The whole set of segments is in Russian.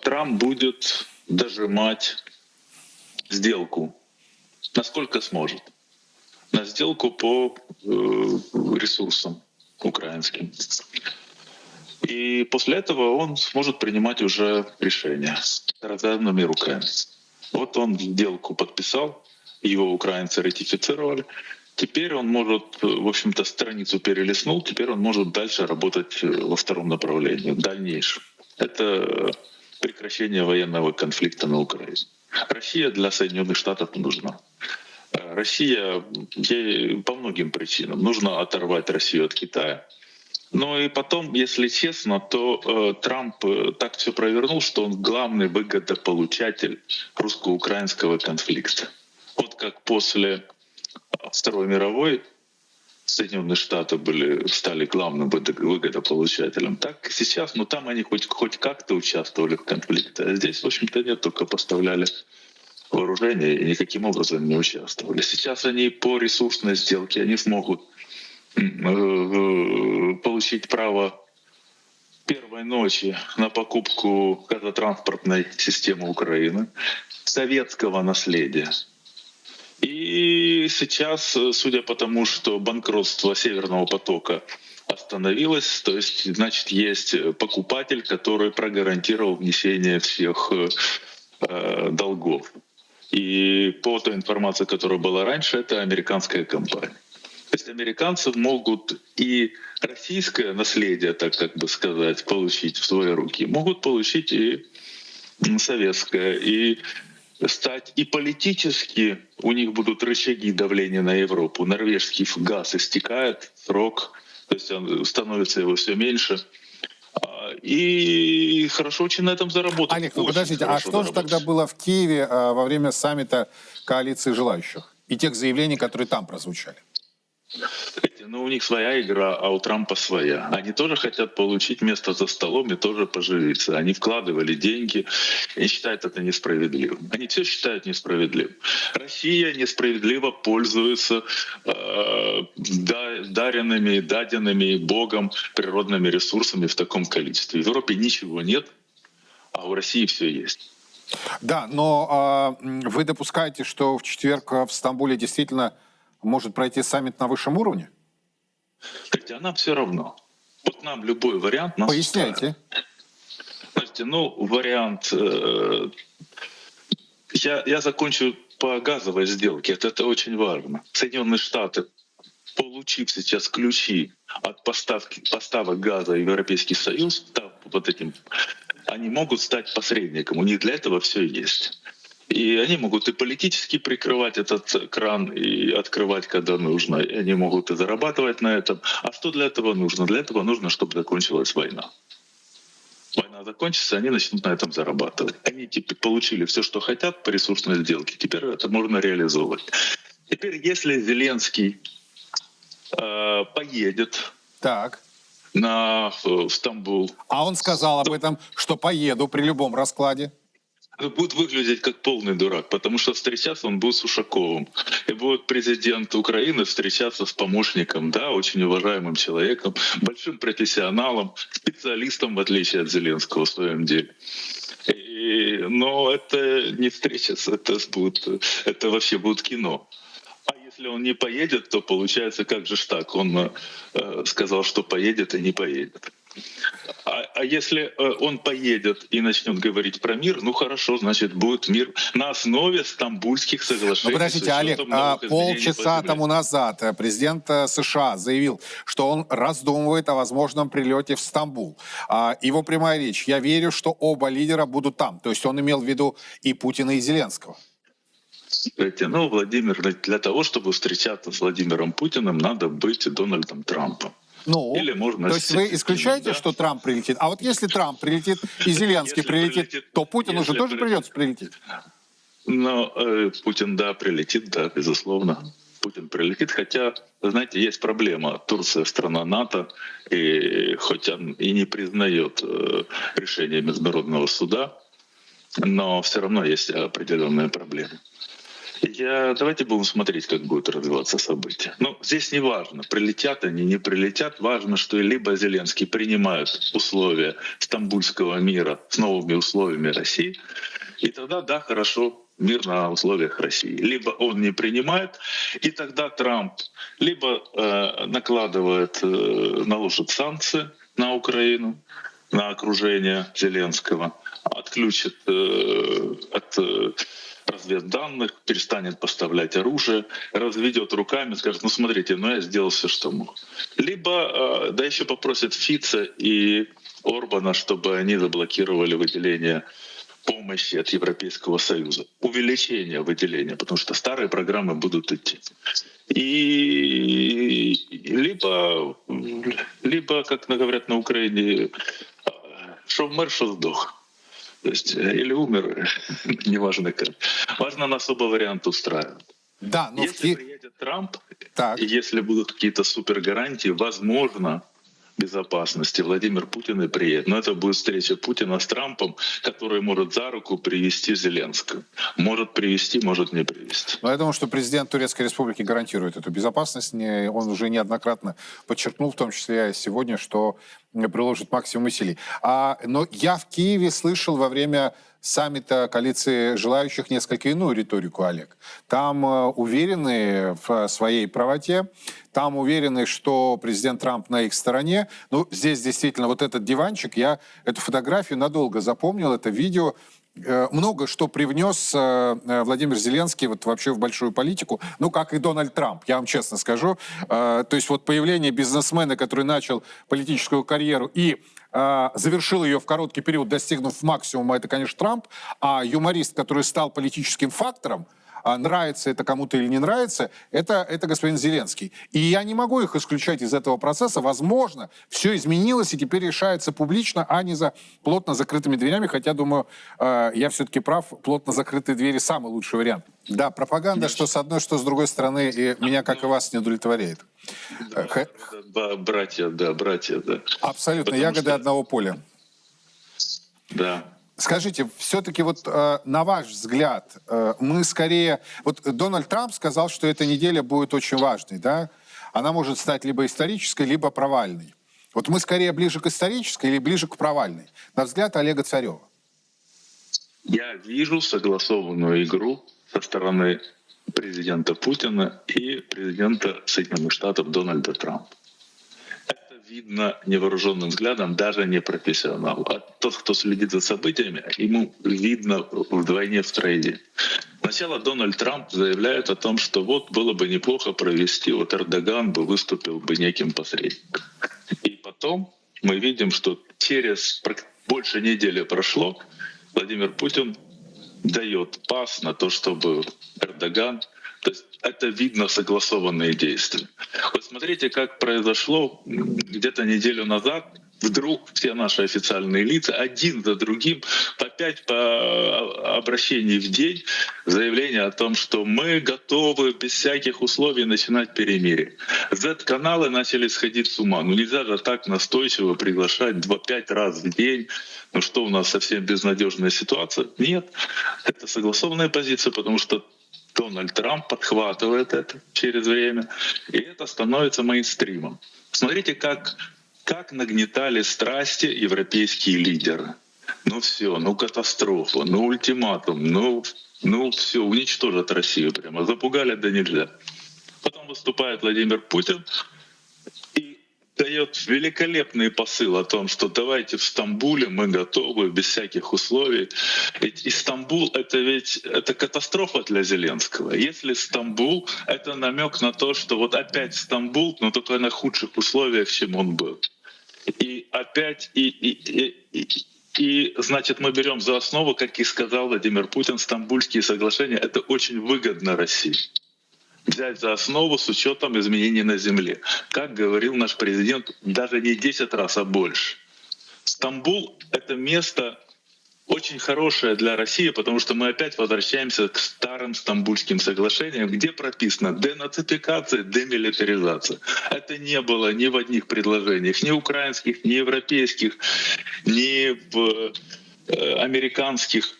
Трамп будет дожимать сделку, насколько сможет, на сделку по ресурсам украинским. И после этого он сможет принимать уже решения развязанными руками. Вот он сделку подписал, его украинцы ратифицировали. Теперь он может, в общем-то, страницу перелистнул, теперь он может дальше работать во втором направлении, в дальнейшем. Это прекращение военного конфликта на Украине. Россия для Соединенных Штатов нужна. Россия ей по многим причинам. Нужно оторвать Россию от Китая. Но и потом, если честно, то Трамп так все провернул, что он главный выгодополучатель русско-украинского конфликта. Вот как после Второй мировой Соединенные Штаты стали главным выгодополучателем, так и сейчас, но там они хоть как-то участвовали в конфликте, а здесь, в общем-то, нет, только поставляли вооружение и никаким образом не участвовали. Сейчас они по ресурсной сделке, они смогут получить право первой ночи на покупку газотранспортной системы Украины, советского наследия. И сейчас, судя по тому, что банкротство Северного потока остановилось, то есть, значит, есть покупатель, который прогарантировал внесение всех долгов. И по той информации, которая была раньше, это американская компания. То есть американцы могут и российское наследие, так как бы сказать, получить в свои руки, могут получить и советское, и стать и политически, у них будут рычаги давления на Европу. Норвежский газ истекает, срок, то есть он становится его все меньше. И хорошо очень на этом заработать. Олег, ну подождите, а что же тогда было в Киеве во время саммита коалиции желающих и тех заявлений, которые там прозвучали? Ну, у них своя игра, а у Трампа своя. Они тоже хотят получить место за столом и тоже поживиться. Они вкладывали деньги и считают это несправедливым. Они все считают несправедливым. Россия несправедливо пользуется даденными Богом природными ресурсами в таком количестве. В Европе ничего нет, а у России все есть. Да, но вы допускаете, что в четверг в Стамбуле действительно может пройти саммит на высшем уровне? Хотя нам все равно. Вот нам любой вариант нас Поясняйте. Знаете, вариант... Я закончу по газовой сделке. Это очень важно. Соединенные Штаты, получив сейчас ключи от поставок газа в Европейский Союз, они могут стать посредником. У них для этого все есть. И они могут и политически прикрывать этот кран и открывать, когда нужно. И они могут и зарабатывать на этом. А что для этого нужно? Для этого нужно, чтобы закончилась война. Война закончится, они начнут на этом зарабатывать. Они получили все, что хотят по ресурсной сделке. Теперь это можно реализовывать. Теперь, если Зеленский поедет в Стамбул... А он сказал об этом, что поеду при любом раскладе. Будет выглядеть как полный дурак, потому что встречаться он будет с Ушаковым. И будет президент Украины встречаться с помощником, да, очень уважаемым человеком, большим профессионалом, специалистом, в отличие от Зеленского в своем деле. Но это не встреча, это вообще будет кино. А если он не поедет, то получается, как же так? Он сказал, что поедет и не поедет. А если он поедет и начнет говорить про мир, ну хорошо, значит, будет мир на основе Стамбульских соглашений. Ну подождите, Олег, полчаса тому назад президент США заявил, что он раздумывает о возможном прилете в Стамбул. Его прямая речь: «Я верю, что оба лидера будут там». То есть он имел в виду и Путина, и Зеленского. Владимир, для того, чтобы встречаться с Владимиром Путиным, надо быть Дональдом Трампом. Или можно, то есть вы исключаете, что Трамп прилетит? А вот если Трамп прилетит и Зеленский прилетит, то Путин уже тоже придется прилететь? Путин, прилетит, безусловно. Путин прилетит, хотя, знаете, есть проблема. Турция — страна НАТО, и хоть он и не признает решение Международного суда, но все равно есть определенные проблемы. Давайте будем смотреть, как будут развиваться события. Ну, здесь не важно, прилетят они, не прилетят. Важно, что либо Зеленский принимает условия Стамбульского мира с новыми условиями России, и тогда, да, хорошо, мир на условиях России. Либо он не принимает, и тогда Трамп либо наложит санкции на Украину, на окружение Зеленского, отключит от разведданных, перестанет поставлять оружие, разведет руками, скажет: ну смотрите, ну я сделал все, что мог. Либо, да еще попросит Фица и Орбана, чтобы они заблокировали выделение помощи от Европейского Союза, увеличение выделения, потому что старые программы будут идти. И либо, как говорят на Украине, что вмер, что сдох. То есть или умер, неважно как. Важно, нас оба варианта устраивает. Да, но если приедет Трамп, так. и если будут какие-то супергарантии, возможно, безопасности, Владимир Путин и приедет. Но это будет встреча Путина с Трампом, который может за руку привести Зеленского. Может привести, может не привести. Но я думаю, что президент Турецкой Республики гарантирует эту безопасность. Он уже неоднократно подчеркнул, в том числе сегодня, что приложит максимум усилий. Но я в Киеве слышал во время саммита коалиции желающих несколько иную риторику, Олег. Там уверены в своей правоте, там уверены, что президент Трамп на их стороне. Ну, здесь действительно вот этот диванчик, я эту фотографию надолго запомнил, это видео. Много что привнес Владимир Зеленский вот вообще в большую политику, ну, как и Дональд Трамп, я вам честно скажу. То есть вот появление бизнесмена, который начал политическую карьеру и завершил ее в короткий период, достигнув максимума, это, конечно, Трамп, а юморист, который стал политическим фактором, нравится это кому-то или не нравится, это господин Зеленский. И я не могу их исключать из этого процесса. Возможно, все изменилось и теперь решается публично, а не за плотно закрытыми дверями. Хотя, думаю, я все-таки прав, плотно закрытые двери самый лучший вариант. Да, пропаганда, что с одной, что с другой стороны, и меня, как и вас, не удовлетворяет. Братья, да. Абсолютно, ягоды одного поля. Да. Скажите, все-таки вот на ваш взгляд, мы скорее... Вот Дональд Трамп сказал, что эта неделя будет очень важной, да? Она может стать либо исторической, либо провальной. Вот мы скорее ближе к исторической или ближе к провальной? На взгляд Олега Царева. Я вижу согласованную игру со стороны президента Путина и президента Соединенных Штатов Дональда Трампа. Это видно невооруженным взглядом, даже не профессионалу. А тот, кто следит за событиями, ему видно вдвойне, втройне. Сначала Дональд Трамп заявляет о том, что вот было бы неплохо провести, вот Эрдоган бы выступил бы неким посредником. И потом мы видим, что через больше недели прошло, Владимир Путин дает пас на то, чтобы Эрдоган... То есть это видно согласованные действия. Вот смотрите, как произошло где-то неделю назад. Вдруг все наши официальные лица один за другим по 5 обращений в день, заявление о том, что мы готовы без всяких условий начинать перемирие. Z-каналы начали сходить с ума. Ну нельзя же так настойчиво приглашать 2-5 раз в день. Ну что, у нас совсем безнадежная ситуация? Нет, это согласованная позиция, потому что Дональд Трамп подхватывает это через время, и это становится мейнстримом. Смотрите, как нагнетали страсти европейские лидеры. Ну все, ну катастрофа, ну ультиматум, ну все, уничтожат Россию прямо, запугали да нельзя. Потом выступает Владимир Путин и дает великолепный посыл о том, что давайте в Стамбуле мы готовы без всяких условий. Ведь Стамбул — это катастрофа для Зеленского. Если Стамбул — это намек на то, что вот опять Стамбул, но только на худших условиях, чем он был. И опять значит, мы берем за основу, как и сказал Владимир Путин, Стамбульские соглашения — это очень выгодно России. Взять за основу с учетом изменений на земле. Как говорил наш президент, даже не 10 раз, а больше. Стамбул — это место очень хорошее для России, потому что мы опять возвращаемся к старым Стамбульским соглашениям, где прописано денацификация, демилитаризация. Это не было ни в одних предложениях, ни украинских, ни европейских, ни в американских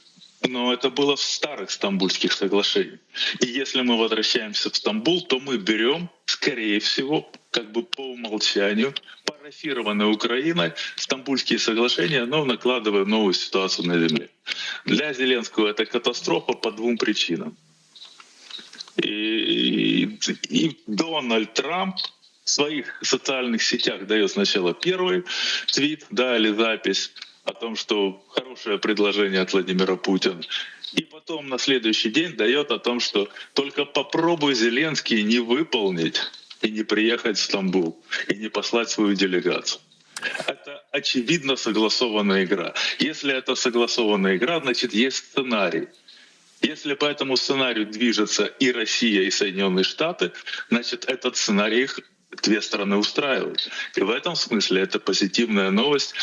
Но это было в старых Стамбульских соглашениях. И если мы возвращаемся в Стамбул, то мы берем, скорее всего, как бы по умолчанию, парафированные Украиной Стамбульские соглашения, но накладывая новую ситуацию на земле. Для Зеленского это катастрофа по двум причинам. И Дональд Трамп в своих социальных сетях дает сначала первый твит, да, или запись о том, что хорошее предложение от Владимира Путина, и потом на следующий день дает о том, что только попробуй, Зеленский, не выполнить и не приехать в Стамбул, и не послать свою делегацию. Это очевидно согласованная игра. Если это согласованная игра, значит есть сценарий. Если по этому сценарию движется и Россия, и Соединенные Штаты, значит этот сценарий их две стороны устраивает. И в этом смысле это позитивная новость,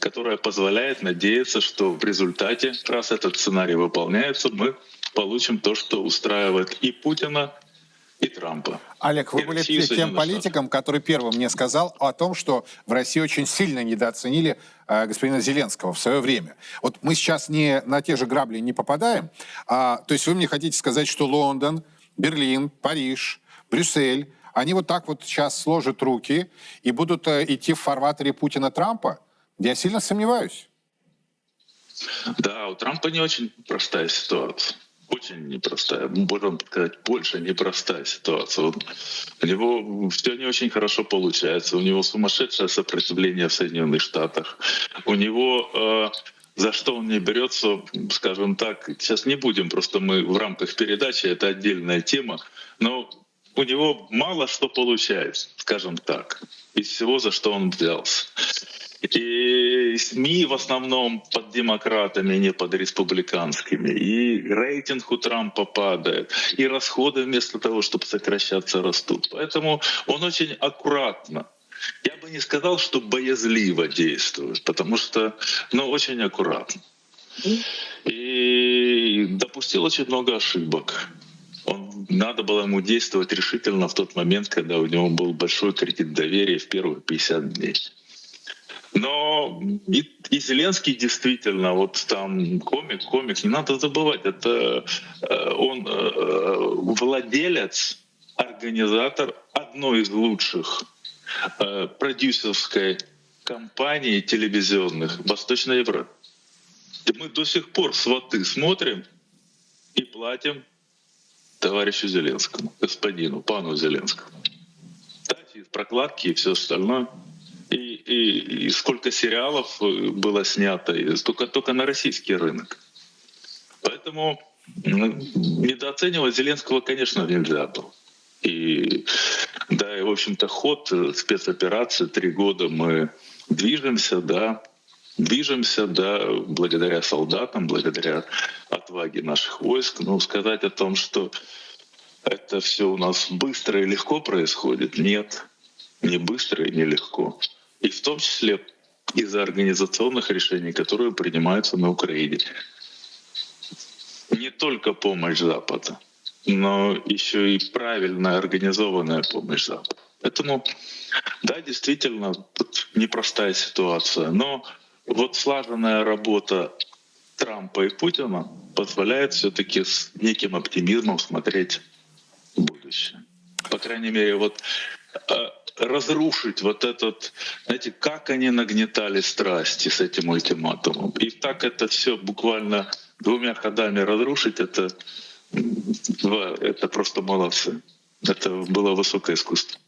которая позволяет надеяться, что в результате, раз этот сценарий выполняется, мы получим то, что устраивает и Путина, и Трампа. Олег, вы И были Россию, и тем Соединенные политиком, который первым мне сказал о том, что в России очень сильно недооценили господина Зеленского в свое время. Вот мы сейчас не на те же грабли не попадаем, то есть вы мне хотите сказать, что Лондон, Берлин, Париж, Брюссель, они вот так вот сейчас сложат руки и будут идти в фарватере Путина-Трампа? Я сильно сомневаюсь. Да, у Трампа не очень простая ситуация. Очень непростая, можно сказать, больше непростая ситуация. У него все не очень хорошо получается, у него сумасшедшее сопротивление в Соединенных Штатах, у него за что он не берется, скажем так, сейчас не будем, просто мы в рамках передачи, это отдельная тема, но у него мало что получается, скажем так, из всего, за что он взялся. И СМИ в основном под демократами, не под республиканскими. И рейтинг у Трампа падает. И расходы вместо того, чтобы сокращаться, растут. Поэтому он очень аккуратно. Я бы не сказал, что боязливо действует, потому что, очень аккуратно. И допустил очень много ошибок. Надо было ему действовать решительно в тот момент, когда у него был большой кредит доверия в первые 50 дней. Но и Зеленский действительно, вот там комик, не надо забывать, это он владелец, организатор одной из лучших продюсерской компаний телевизионных в Восточной Европе. И мы до сих пор «Сваты» смотрим и платим товарищу Зеленскому, господину, пану Зеленскому. Кстати, прокладки и все остальное. И сколько сериалов было снято, только на российский рынок. Поэтому недооценивать Зеленского, конечно, нельзя было. И да, и в общем-то ход спецоперации 3 года мы движемся, благодаря солдатам, благодаря отваге наших войск. Но сказать о том, что это все у нас быстро и легко происходит, нет, не быстро и не легко. И в том числе из-за организационных решений, которые принимаются на Украине. Не только помощь Запада, но еще и правильная организованная помощь Запада. Поэтому, да, действительно, тут непростая ситуация. Но вот слаженная работа Трампа и Путина позволяет все-таки с неким оптимизмом смотреть в будущее. По крайней мере, вот разрушить вот этот, знаете, как они нагнетали страсти с этим ультиматумом. И так это все буквально 2 ходами разрушить, это просто молодцы. Это было высокое искусство.